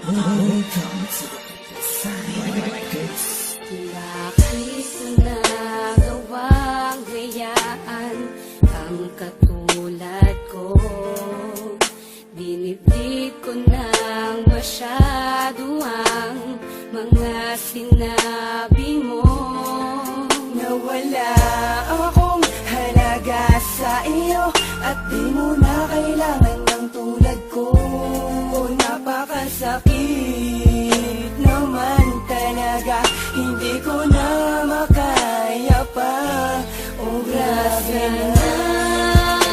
Bakit nagawang hayaan ang katulad ko? Dinibdib ko nang masyado ang mga sinabi mo. Nawala akong halaga sa iyo at di mo na kailangan ng tulad ko. Napakasakit naman talaga, hindi ko na makaya pa. Oh, grabe na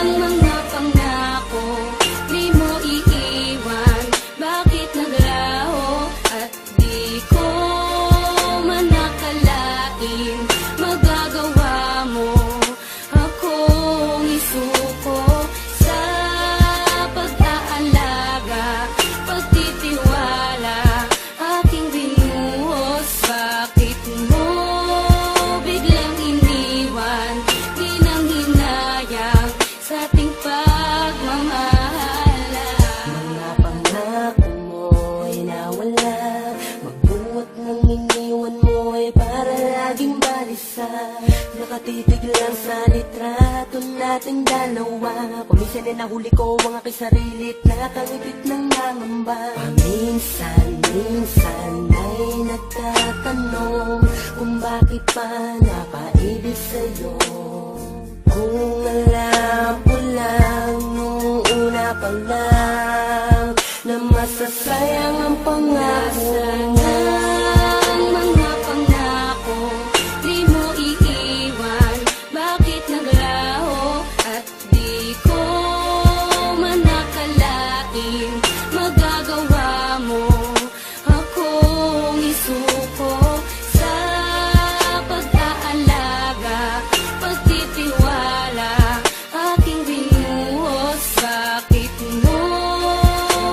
ang mga pangako, di mo iiwan. Bakit naglaho at di ko man nakalain magagawa mo akong isuko sa pag-aalaga, pagtitiwala, aking binuhos. Bakit mo biglang iniwan? Di nang hinayang sa ating pagmamahala. mga pangako mo'y nawala, magbuot ng iniwan mo'y para laging balisa. Nakatitig lang sa litrato natin dalawa, kuminsan ay nahuli ko ang aking sarilit, nakangipit ng nangamba. Paminsan-minsan ay nagtatanong kung bakit pa napaibig sa'yo. Kung alam ko lang nung una pa lang na masasayang ang pangako mo. Ang mga pangako, di mo iiwan. Bakit naglaho at di ko man nakalain magagawa mo akong isuko sa pag-aalaga, pagtitiwala, aking binuhos. Bakit mo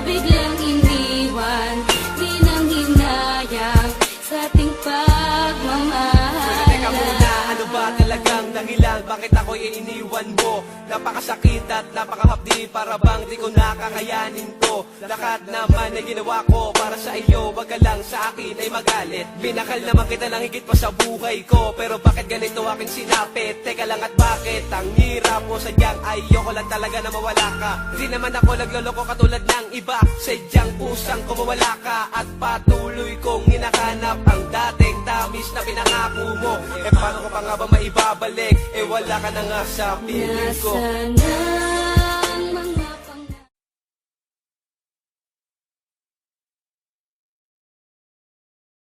biglang iniwan? Di nang hinayang sa ating pagmamahala. Teka muna, ano ba talagang dahilan? Bakit ako'y iniwan mo? Napakasakit at napakahapdi, para bang di ko nakakayanin to. Lahat naman ay ginawa ko para sa iyo, wag ka lang sa akin ay magalit. Binakal naman kita lang higit pa sa buhay ko, pero bakit ganito aking sinapit? Teka lang, at bakit ang hirap mo? Sadyang ayoko lang talaga na mawala ka. Di naman ako nagloloko katulad ng iba, sadyang pusang ko mawala ka. At patuloy kong hinahanap ang dating tamis na pinangako mo. Eh paano ko pa nga ba maibabalik? Eh wala ka na nga sa piling ko. Nasaan na